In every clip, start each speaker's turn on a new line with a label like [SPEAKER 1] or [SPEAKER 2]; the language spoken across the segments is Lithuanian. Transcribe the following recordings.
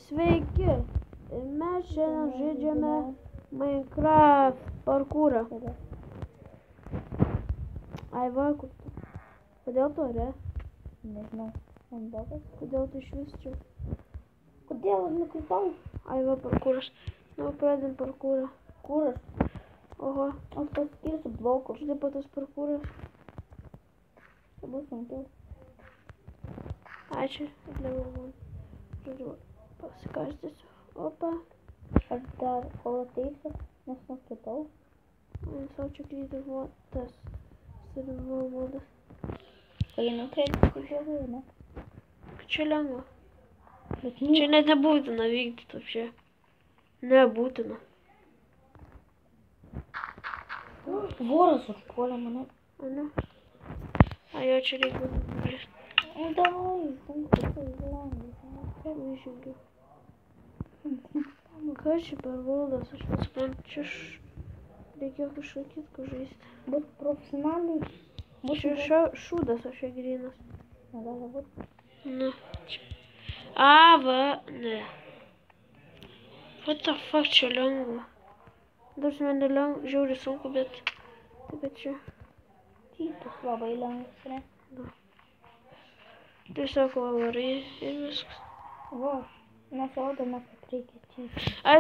[SPEAKER 1] Sveiki, mes šiandien žaidžiame Minecraft parkūrą. Ai va, kur tu? Kodėl tu ore?
[SPEAKER 2] Nežinau, man blogas.
[SPEAKER 1] Kodėl tu iš vis čia?
[SPEAKER 2] Kodėl nukripau?
[SPEAKER 1] Ai va, parkūras. Nu, pradėm parkūrą.
[SPEAKER 2] Kuras?
[SPEAKER 1] Oho,
[SPEAKER 2] Aš paskirsiu blokų.
[SPEAKER 1] štai pat tas parkūras.
[SPEAKER 2] Tai bus sunkiau.
[SPEAKER 1] Ačiū, atliau man. Žodžiu, pasikastysiu. Opa.
[SPEAKER 2] Aš dar kol ateisiu, nes nukritau.
[SPEAKER 1] Man savo čia krydyvo tas survival modas.
[SPEAKER 2] Kai nukrenti, tai gerai, ne?
[SPEAKER 1] Čia lengva.
[SPEAKER 2] Bet
[SPEAKER 1] Čia net nebūtina vykdyti apšė. Nebūtina.
[SPEAKER 2] Voras užpuolė mane.
[SPEAKER 1] Ane? A jo čia reikia nubrėžti.
[SPEAKER 2] Davai, sunku, tai
[SPEAKER 1] Vyžingiu. Kas čia per valdas? Aš nesuprantu, čia reikėjo kažką kitko žaisti.
[SPEAKER 2] Bus profesionaliai.
[SPEAKER 1] Čia šūdas aš grynas.
[SPEAKER 2] Negali būt.
[SPEAKER 1] Nu, čia. A, va, ne. What the fuck, čia lengva. Dar man nelengva, žiauriai sunku, bet taip pat čia.
[SPEAKER 2] Tytus labai lengvas, ne?
[SPEAKER 1] Tiesiog varai ir viskas.
[SPEAKER 2] Va, nesodame, kad reikia tytus.
[SPEAKER 1] Ai,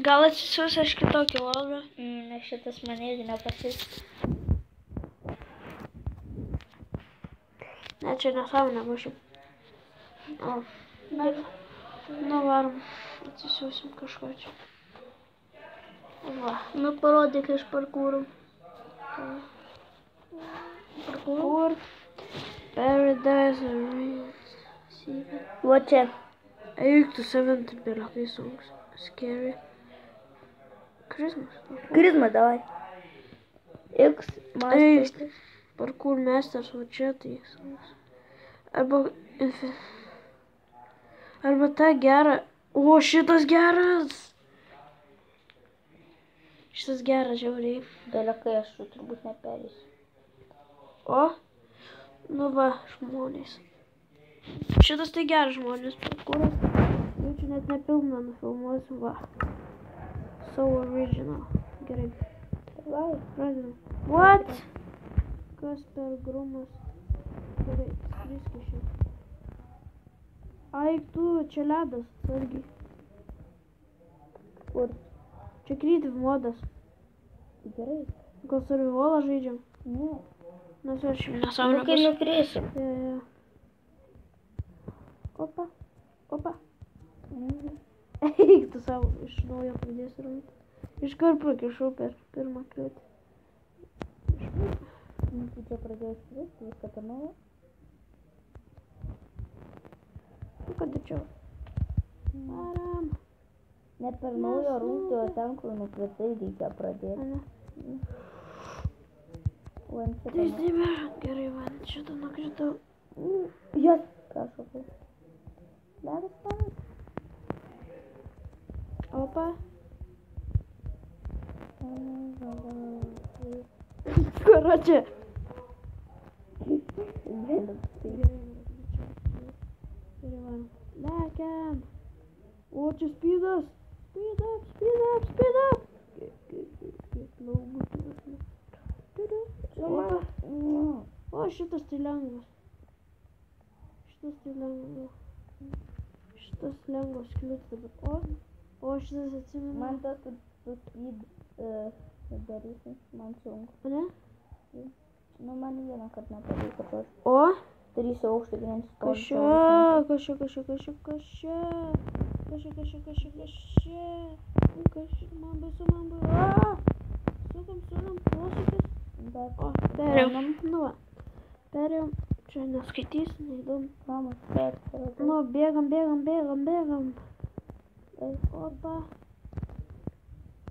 [SPEAKER 1] gal atsisiūs aš kitokį valdą.
[SPEAKER 2] Nes šitas man irgi nepasiks.
[SPEAKER 1] Ne, čia nesąmonė būšim. O, nu varom, atsisiūsim kažko čia. Va.
[SPEAKER 2] Nu, parodyk iš parkūrų.
[SPEAKER 1] Parkour. Paradise Arena.
[SPEAKER 2] Va čia.
[SPEAKER 1] Eik tu 70 songs. Scary. Christmas.
[SPEAKER 2] Krizma, davai. X, master.
[SPEAKER 1] Parkour masters, va čia tai songs. Arba ta gera. O, šitas geras. Šitas geras žiauriai.
[SPEAKER 2] Dalekai aš turbūt neperėsiu.
[SPEAKER 1] O, nu va, žmonės. Šitas tai geras žmonės, parkūras. Jau čia net nepilną nufilmuosiu, va. So original. Gerai.
[SPEAKER 2] Vai.
[SPEAKER 1] Pradedam. What? Kas per grumas? Gerai, skriski šiek. Ai, tu, čia ledas, sargiai.
[SPEAKER 2] Kur?
[SPEAKER 1] Čia creative modas.
[SPEAKER 2] Gerai.
[SPEAKER 1] Gal survivalą žaidžiam?
[SPEAKER 2] Ne.
[SPEAKER 1] Nes aš
[SPEAKER 2] Nu,
[SPEAKER 1] nesąmonę
[SPEAKER 2] kai nukrėsiu.
[SPEAKER 1] Ja. Opa, opa. Eik tu savo, iš naujo pradėsiu rungti. Iškart prakišau per pirmą kliūtį.
[SPEAKER 2] Tu čia pradėjau skristi, viską per naujo.
[SPEAKER 1] Nu, kad čia. Varam.
[SPEAKER 2] Ne per naujo rungti, o ten, kur nukritai, reikia pradėti.
[SPEAKER 1] Ane.
[SPEAKER 2] O ant šitą.
[SPEAKER 1] Teisybė. Gerai, man šitą nukritau.
[SPEAKER 2] Jos. Prašau. Ledas panas.
[SPEAKER 1] Opa. Короче. Lekiam. O, čia speedas. Speed up, speed up, speed up. Kiek laugų turas. O, šitas tai lengvas. Šitas lengvas kliūtis dabar. O, šitas atsimenu.
[SPEAKER 2] Man tas su speed darysim, man sunku.
[SPEAKER 1] Ne?
[SPEAKER 2] Nu, man vieną kartą nepavyko tos.
[SPEAKER 1] O?
[SPEAKER 2] 3 aukštų gyventi stovi.
[SPEAKER 1] Man baisu. Sukam, posūkis. O, perėjom. Nu va. Perėjom. Čia neskaitys, neįdomu.
[SPEAKER 2] Mama, perėjom.
[SPEAKER 1] Nu, bėgam. Opa.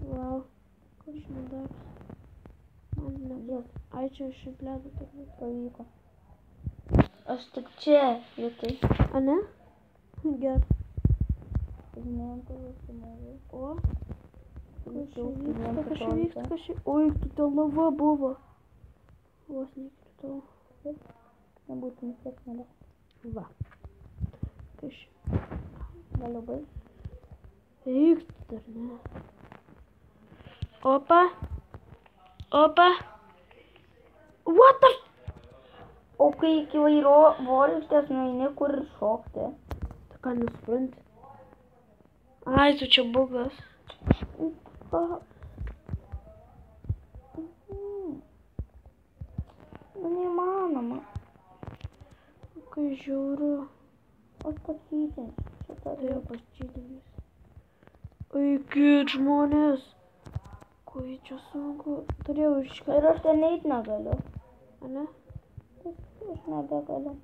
[SPEAKER 1] Wow. Kas čia darbs? Man nebuvo. Ai, čia šiaip ledo turbūt.
[SPEAKER 2] Pavyko. Aš tik čia, lietai.
[SPEAKER 1] A ne? Gerai. O? Kas čia vyksta? Oi, tu ten lava buvo. Vos nekritau.
[SPEAKER 2] Nebūtų nusėkmėlė.
[SPEAKER 1] Va. Kas čia?
[SPEAKER 2] Galiu baigti.
[SPEAKER 1] Eik, dar ne. Opa. Opa. What the...
[SPEAKER 2] O kai iki vorištės nueini, kur ir šokti.
[SPEAKER 1] Tu ką nesupranti? Ai, tu čia bugas.
[SPEAKER 2] Nu, neįmanoma.
[SPEAKER 1] Kai žiauru.
[SPEAKER 2] Aš pakytinsiu šitą.
[SPEAKER 1] Tai jau pasčytinys. Eikit, žmonės. Kai čia sunku. Turėjau išką.
[SPEAKER 2] Ir aš ten eit negaliu.
[SPEAKER 1] Ane?
[SPEAKER 2] Aš nebegaliu.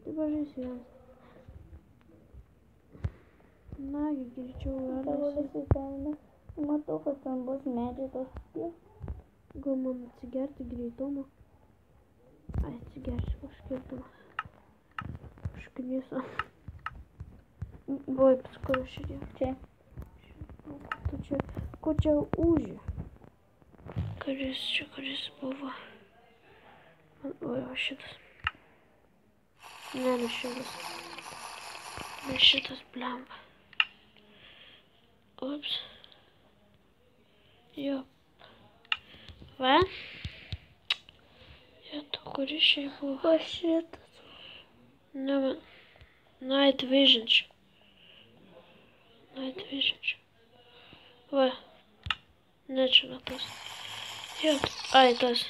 [SPEAKER 1] Tai pažaisi jam. Nagi, greičiau
[SPEAKER 2] Tavo
[SPEAKER 1] galėsi.
[SPEAKER 2] visi ten. Matau, kad ten bus medžiagos.
[SPEAKER 1] Gal man atsigerti greitumo? Ai, atsigersiu kažkaip. Užkniso. Oi, paskui šiandien.
[SPEAKER 2] Čia.
[SPEAKER 1] Ko čia ūži? Kuris buvo? Oi, o šitas. Ne šitas. Ne šitas, blemba. Ups. Jo. Va? Jėtų, kuris šiai buvo?
[SPEAKER 2] O šitas.
[SPEAKER 1] Ne, man. Night Vision čia. Night Vision čia. Va. Ne, čia ne tas. Jėtų. Ai, tas.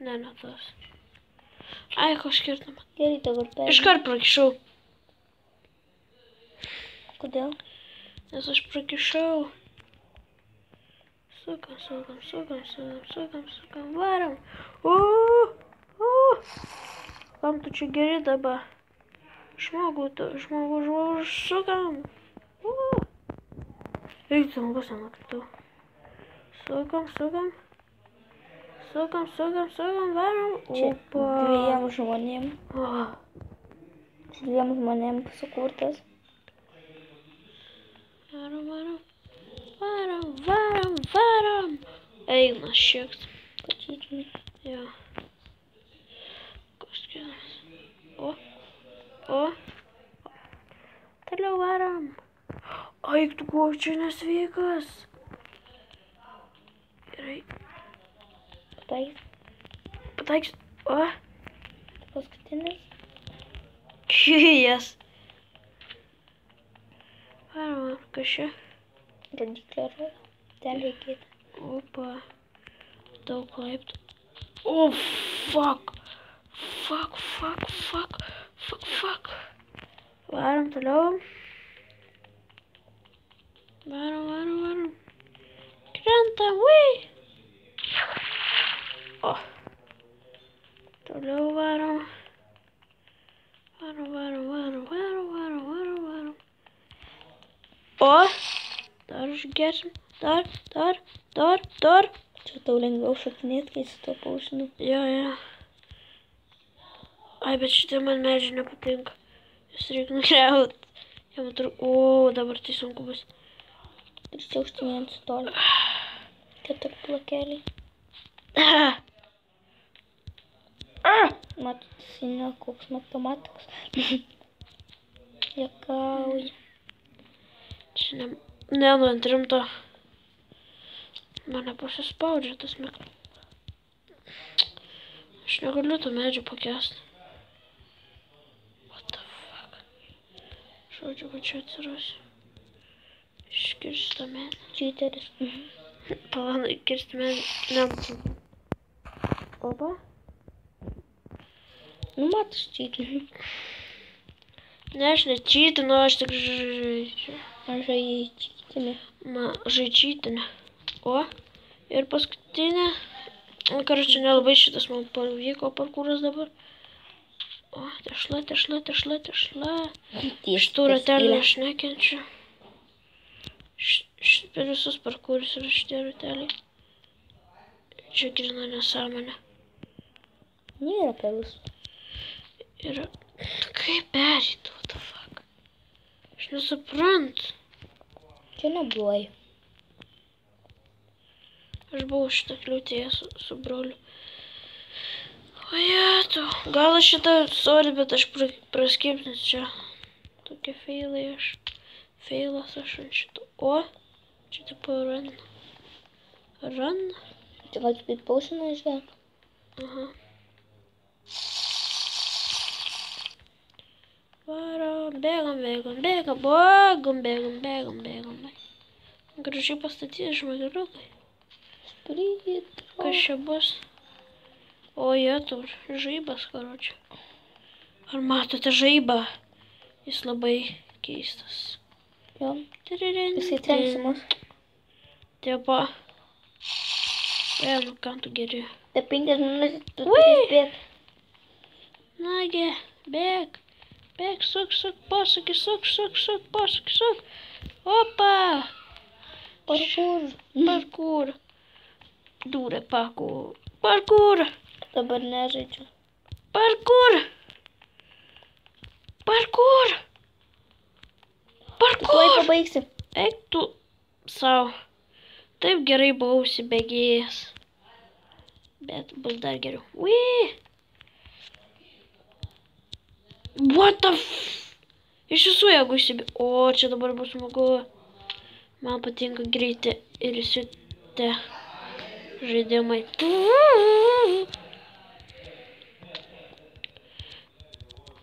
[SPEAKER 1] Ne tas. Ai, ko skirtumą.
[SPEAKER 2] Gerai, dabar perėmė.
[SPEAKER 1] Iškart prakišau.
[SPEAKER 2] Kodėl?
[SPEAKER 1] Nes aš prakišau. Sukam. Varam. Kam tu čia geri dabar? Žmogų, sukam. Eik, tu žmogus nenukritau. Sukam. Varam.
[SPEAKER 2] Čia
[SPEAKER 1] Opa.
[SPEAKER 2] dviem žmonėm sukurtas.
[SPEAKER 1] Varam. Eina šiek.
[SPEAKER 2] Pačyčiai.
[SPEAKER 1] Jo. Kažkėdas. O. Toliau varam. Eik, tu koks čia nesveikas. Gerai. Pataiks. O.
[SPEAKER 2] Paskutinis.
[SPEAKER 1] Yes. Varam, kas čia?
[SPEAKER 2] Rodiklė rodo. Ten reikėtų.
[SPEAKER 1] Opa. Daug laiptų. O, fuck. Varam toliau. Varam. Krentam, ui. O. Toliau varam. Varam. O. Dar užgersim. Dar.
[SPEAKER 2] Čia tau lengviau šokinėti, kai su to paušinu.
[SPEAKER 1] Jo. Ai, bet šitie man medžiai nepatinka. Jūs reikia nugriaut. O, dabar tai sunku bus.
[SPEAKER 2] Ir čia užtinėjant su toli. Keturi blokeliai. Matosi, koks matematikas. Jekauja.
[SPEAKER 1] Čia nu ant rimto. Mane pasispaudžia tas mygtukas. Aš negaliu to medžio pakęsti. What the fuck? Žodžiu, kad čia atsirasiu. Iškirsti tą medį.
[SPEAKER 2] Čyteris.
[SPEAKER 1] Palanai, kirsti medį. Nebūtų. Opa.
[SPEAKER 2] Nu, matas čyteris.
[SPEAKER 1] Ne, aš nečytinu, aš tik žaidžiu.
[SPEAKER 2] Mažai čytinė.
[SPEAKER 1] Žaidžytinė. O, ir paskutinė. Karočią, nelabai šitas man pavyko parkūras dabar. O, tešla. Iš tų ratelių aš nekenčiu. Per visus parkūrus yra šitie rateliai. Čia grina nesąmonė.
[SPEAKER 2] Nėra per visus.
[SPEAKER 1] Ir kaip perėti, what the fuck? Aš nesuprantu.
[SPEAKER 2] Čia neblogai.
[SPEAKER 1] Aš buvau šitą kliūtėje su broliu. Ojetu, gal aš šitą, sorry, bet aš praskipsiu čia. Tokie feilai aš. Feilas aš ant šito. O, čia tipo run. Run?
[SPEAKER 2] Čia gal speed potioną išgerk?
[SPEAKER 1] Aha. Varom, bėgam. Gražiai pastatyti žmogeliukai.
[SPEAKER 2] Spryt.
[SPEAKER 1] Kas čia bus? O, jetu, žaibas, karočią. Ar matote žaibą? Jis labai keistas.
[SPEAKER 2] Jo. Jisai trenksimas.
[SPEAKER 1] Tipo. Nu, ką tu geri?
[SPEAKER 2] Tai 5 minutės tu turi spėt.
[SPEAKER 1] Nagi, bėg. Bėg, suk, posūkį, suk. Opa. Parkour. Dūrė, parkour.
[SPEAKER 2] Dabar nežaidžiu.
[SPEAKER 1] Parkour.
[SPEAKER 2] Tuoj pabaigsi.
[SPEAKER 1] Eik tu sau. Taip gerai buvau užsibėgėjęs. Bet bus dar geriau. Ui! What the f... Iš visų jeigu užsibėgėjau. O, čia dabar bus smagu. Man patinka greiti ir įsiutę žaidimai.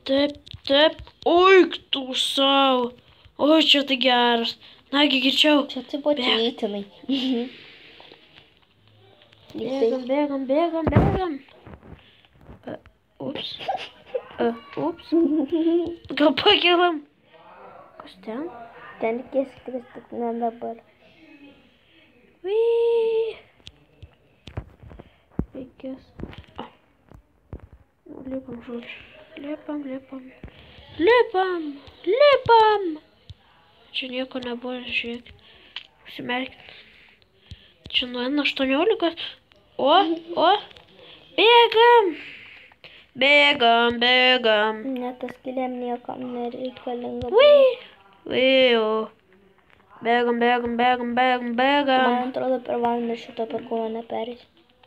[SPEAKER 1] Taip. Oik tu sau. O, čia tai geras. Nagi, greičiau.
[SPEAKER 2] Čia tai buvo tveitinai.
[SPEAKER 1] Bėgam. Ups. Gal pakelam? Kas ten?
[SPEAKER 2] Ten reikės kristi, ne dabar.
[SPEAKER 1] Reikės. Lipam, žodžiu. Lipam. Čia nieko nebuvo, žiūrėk. Užsimerkit. Čia nuo N18. O. Bėgam.
[SPEAKER 2] Ne, tas kiliam niekam nereikalinga.
[SPEAKER 1] Bėgam.
[SPEAKER 2] Man atrodo, per valandą šito parkouro neperės.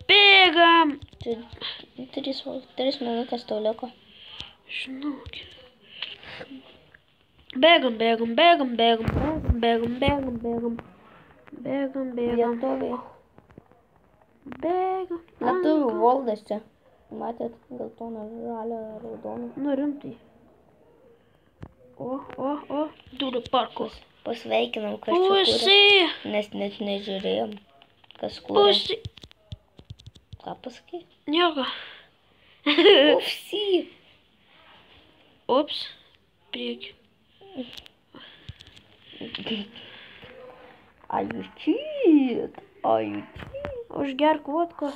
[SPEAKER 1] Bėgam.
[SPEAKER 2] 3 minutės tau liko.
[SPEAKER 1] Žinau. Bėgam.
[SPEAKER 2] Lietuviai.
[SPEAKER 1] Bėgam.
[SPEAKER 2] Lietuvių valdas čia. Matėt, geltoną, žalę, raudoną.
[SPEAKER 1] Nu, rimtai. O. Dūrė parkus.
[SPEAKER 2] Pasveikinam, kas čia kūrė. Nes net nežiūrėjom, kas kūrė.
[SPEAKER 1] Pusi.
[SPEAKER 2] Ką pasakai?
[SPEAKER 1] Nieko.
[SPEAKER 2] Upsi.
[SPEAKER 1] Ups. Prieki.
[SPEAKER 2] Are you cheat?
[SPEAKER 1] Užgerk vodkos.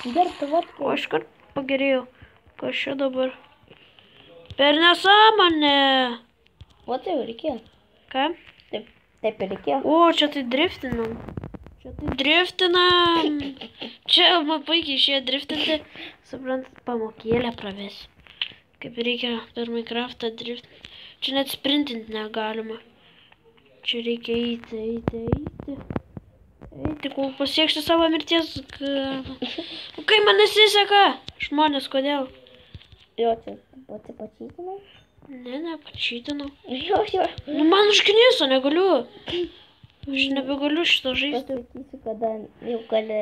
[SPEAKER 2] Gerti vodką.
[SPEAKER 1] O iškart pagerėjau. Kas čia dabar? Per nesąmonę.
[SPEAKER 2] O tai jau reikėjo.
[SPEAKER 1] Ką?
[SPEAKER 2] Taip ir reikėjo.
[SPEAKER 1] O, čia tai driftinam. Čia man puikiai išėjo driftinti. Suprantat, pamokėlę pravesiu. Kaip reikia per Minecraftą driftinti. Čia net sprintinti negalima. Čia reikia eiti, kol pasieksiu savo mirties galą. O kai man nesiseka? Žmonės, kodėl?
[SPEAKER 2] Jo, čia pačytinau?
[SPEAKER 1] Ne, pačytinau.
[SPEAKER 2] Jo.
[SPEAKER 1] Nu, man užkniso, negaliu. Aš nebegaliu šito žaisti.
[SPEAKER 2] Pasakysiu, kada jau gali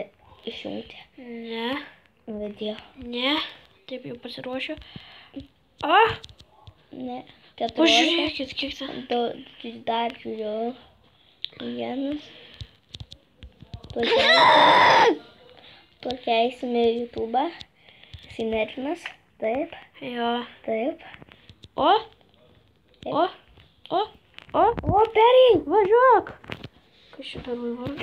[SPEAKER 2] išjungti.
[SPEAKER 1] Ne.
[SPEAKER 2] Video.
[SPEAKER 1] Ne. Taip jau pasiruošiu.
[SPEAKER 2] Ne. 14.
[SPEAKER 1] Pažiūrėkit, kiek ten.
[SPEAKER 2] Dar žiūriu. 1. Tuo keisime YouTube'ą. Sinervinas. Taip.
[SPEAKER 1] Jo.
[SPEAKER 2] Taip.
[SPEAKER 1] O,
[SPEAKER 2] perėjai.
[SPEAKER 1] Važiuok. Kas šitą važiuok?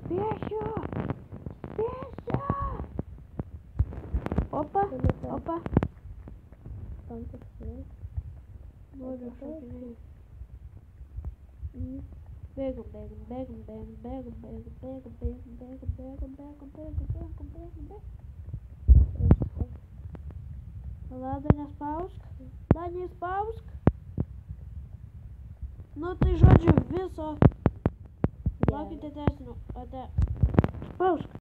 [SPEAKER 1] Spėsiu. Opa. Noriu šokinėti. Bėgam. Lada, nespausk. Nu tai žodžiu viso. Laukite tęsinio. Ate. Spausk.